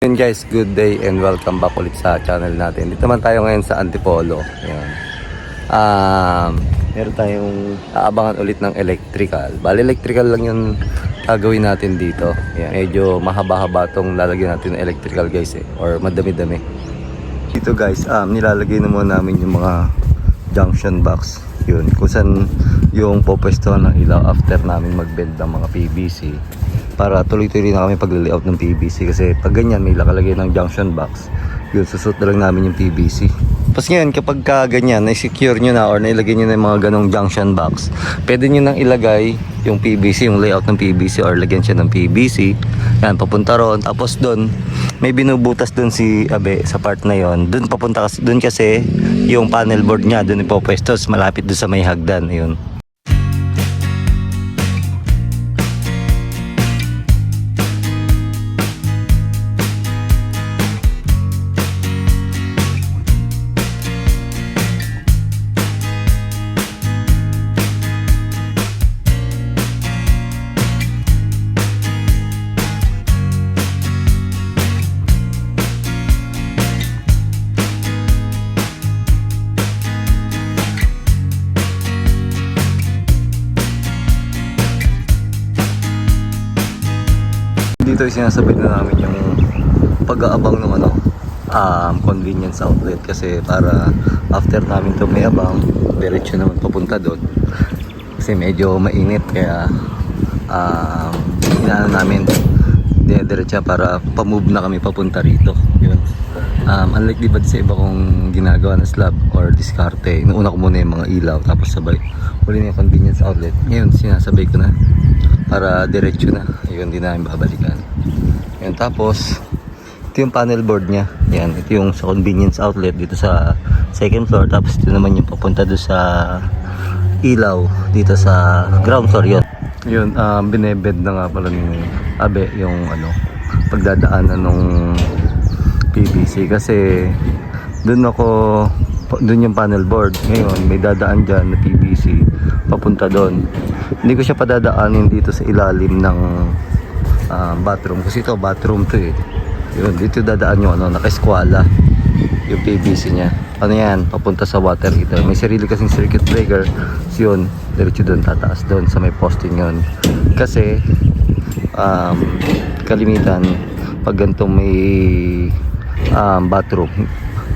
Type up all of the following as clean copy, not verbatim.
Yun guys, good day and welcome back ulit sa channel natin. Dito naman tayo ngayon sa Antipolo. Ayan. Meron tayong aabangan ulit ng electrical. Bali electrical lang yung gagawin natin dito. Ayan. Medyo mahaba-haba tong lalagyan natin ng electrical guys or madami-dami. Dito guys, nilalagay na muna namin yung mga junction box. Yun, kung saan yung popwestuhan ng ilaw after namin mag-bend ng mga PVC. Para tuloy-tuloy na kami pag-layout ng PVC kasi pag ganyan may nakalagay ng junction box, yun susut na lang namin yung PVC. Tapos ngayon kapag ganyan na-secure nyo na or nailagay nyo na yung mga ganong junction box, pwede nyo nang ilagay yung PVC, yung layout ng PVC or lagyan siya ng PVC. Yan, papunta ron. Tapos doon may binubutas doon si Abe sa part na yon. Doon papunta doon kasi yung panel board niya doon ipopwestos malapit doon sa may hagdan. Yun. Dito sinasabit na namin yung pag-aabang ng convenience outlet kasi para after namin ito may abang, diretso naman papunta doon kasi medyo mainit kaya inaano namin diretso para pa-move na kami papunta rito. Yun. Unlike diba sa iba kong ginagawa na slab or diskarte, inuuna ko muna yung mga ilaw tapos sabay huli na yung convenience outlet. Ngayon sinasabay ko na para diretso na. Yun, din namin babalikan. Yan, tapos ito yung panel board nya. Yan, ito yung sa convenience outlet dito sa second floor. Tapos ito naman yung papunta doon sa ilaw dito sa ground floor. Yun, yun binebed na nga pala ni Abe yung pagdadaanan ng PVC kasi doon yung panel board. Ngayon may dadaan dyan na PVC papunta doon. Hindi ko siya padadaanin dito sa ilalim ng bathroom kasi ito bathroom to Yun, dito dadaan yung naka-eskwala yung PVC nya. Yan, papunta sa water heater. May sarili kasing circuit breaker. So yun, diretso doon, tataas doon sa may posting yun. Kasi kalimitan pag ganitong may bathroom,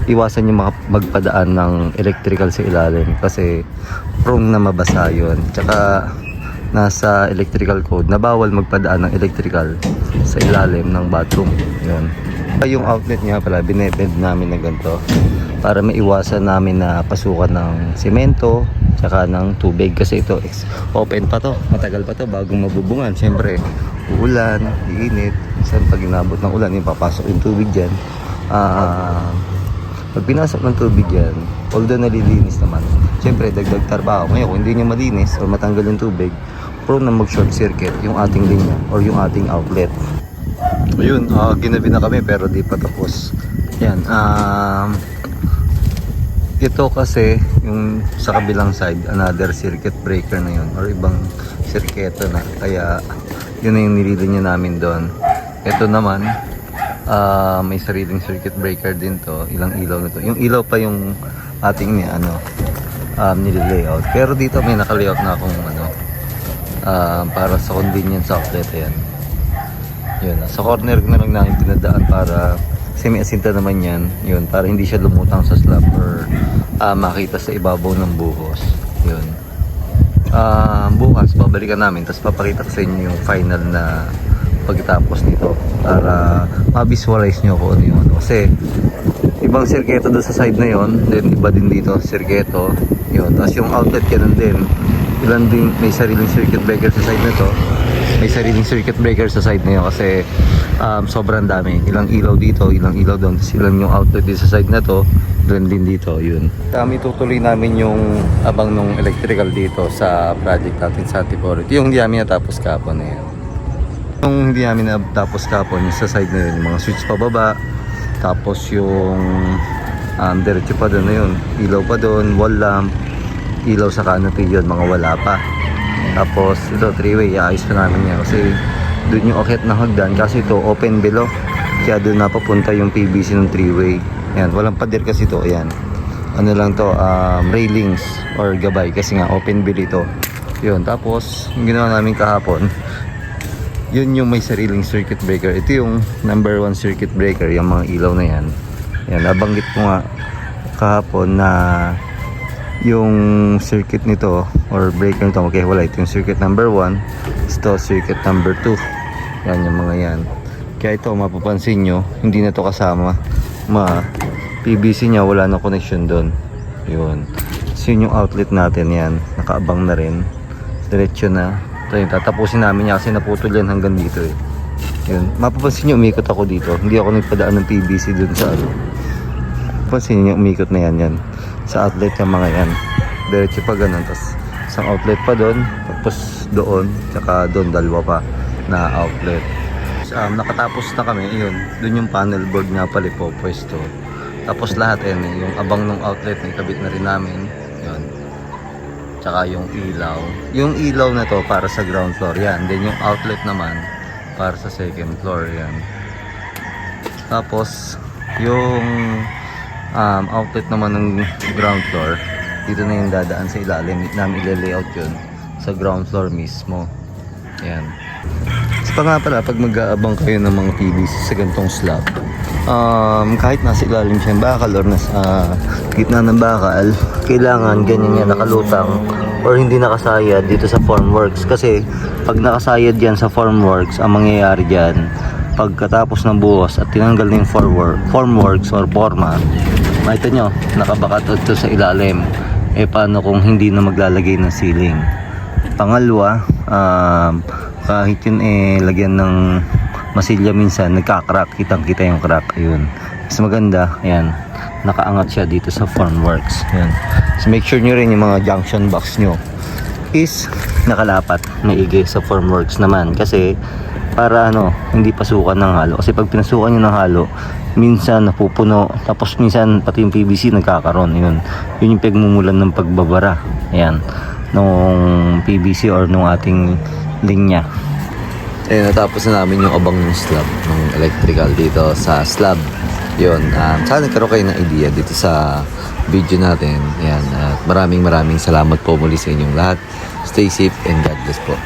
iwasan yung magpadaan ng electrical sa ilalim kasi prone na mabasa yun. Tsaka nasa electrical code na bawal magpadaan ng electrical sa ilalim ng bathroom. Yun. Yung outlet niya pala binebend namin na ganito para maiwasan namin na pasukan ng semento tsaka ng tubig kasi ito open pa to, matagal pa to bago mabubungan. Siyempre uulan, iinit, minsan pag inabot ng ulan papasok yung tubig dyan. Pag pinasok ng tubig yan, although nalilinis naman, siyempre dagdag trabaho. Ngayon kung hindi niya malinis o matanggal yung tubig, prone na mag short circuit yung ating linya or yung ating outlet. Ayun, ginabi na kami pero di pa tapos. Yan, ito kasi yung sa kabilang side, another circuit breaker na yun or ibang sirketo na, kaya yun na yung nililinya namin doon. Ito naman may sariling circuit breaker din to, ilang ilaw na to. Yung ilaw pa yung ating nililayout. Pero dito may nakalayout na akong para sa convenience outlet. Yan. Yun, sa corner na lang namin pinadaan para semi-asinta naman yan. Yun, para hindi siya lumutang sa slab or makita sa ibabaw ng buhos. Yun. Bukas babalikan namin tapos papakita ko sa inyo yung final na pagkatapos nito para ma-visualize nyo kung ano yun. Kasi ibang sirketo doon sa side na yon, then iba din dito sirketo yun. Tapos yung outlet ganun din, ilan din may sariling circuit breaker sa side na to, may sariling circuit breaker sa side na yun kasi sobrang dami, ilang ilaw dito, ilang ilaw doon, tapos ilang yung outlet dito sa side na to, ilan din dito. Yun, itutuloy namin yung abang ng electrical dito sa project natin sa Antipolo. Yung hindi namin natapos kapon na yun. Yung hindi namin natapos kapon yung sa side na yun, yung mga switch pababa, tapos yung diretso pa doon na yun, ilaw pa doon, wall lamp, ilaw sa canopy yun, mga wala pa. Tapos ito 3-way, iayos pa namin yan kasi doon yung akyat ng hagdan kasi ito open below. Kaya doon napapunta yung PVC ng 3-way. Yan, walang pader kasi to. Yan. Ano lang to, railings or gabay kasi nga open bill ito. Yun, tapos yung ginawa namin kahapon, yun yung may sariling circuit breaker. Ito yung number 1 circuit breaker, yung mga ilaw na yan. Yan, nabanggit ko nga kahapon na yung circuit nito or breaker nito, okay, wala. Ito yung circuit number 1, ito circuit number 2. Yan yung mga yan. Kaya ito, mapapansin nyo, hindi na to kasama. PVC nya, wala na connection doon. Yun. So yun yung outlet natin yan. Nakaabang na rin. Diretso na. Ito yung tatapusin namin niya kasi naputol yan hanggang dito eh. Yun. Mapapansin nyo, umikot ako dito. Hindi ako nagpadaan ng PVC doon sa ano. Mapapansin nyo, umikot na yan. Sa outlet yung mga yan. Diretso pa ganun. Tapos isang outlet pa doon. Tapos doon. Tsaka doon dalawa pa na outlet. Nakatapos na kami. Yun. Doon yung panel board nga pala po pwesto. Tapos lahat yung abang ng outlet na ikabit na rin namin. Yun. Tsaka yung ilaw. Yung ilaw na to para sa ground floor. Yan. Then yung outlet naman para sa second floor. Yan. Tapos yung outlet naman ng ground floor, dito na yung dadaan sa ilalim. Namin ile-layout yun sa ground floor mismo. Yan. Pa nga pala, pag mag-aabang kayo ng mga PVC sa gantong slab, kahit nasa ilalim siya ng bakal or nasa gitna ng bakal, kailangan ganyan yan nakalutang or hindi nakasayad dito sa formworks. Kasi pag nakasayad yan sa formworks, ang mangyayari dyan, pagkatapos ng buhos at tinanggal na yung formworks or forma, makita nyo, nakabakat ito sa ilalim. Paano kung hindi na maglalagay ng ceiling? Pangalawa, kahit yun lagyan ng masilya minsan, nagka-crack, kitang-kita yung crack. Ayun. Mas maganda, ayan, nakaangat siya dito sa formworks. Ayan. So make sure nyo rin yung mga junction box nyo is nakalapat, maigi sa formworks naman. Kasi para hindi pasukan ng halo. Kasi pag pinasukan nyo ng halo, minsan napupuno, tapos minsan pati yung PVC nagkakaroon. Yun yung pagmumulan ng pagbabara. Ayan, nung PVC or nung ating linya. Ayun, natapos na namin yung abang ng slab ng electrical dito sa slab. Yun, sana nagkaroon kayo ng idea dito sa video natin. Ayan, maraming salamat po muli sa inyong lahat. Stay safe and God bless po.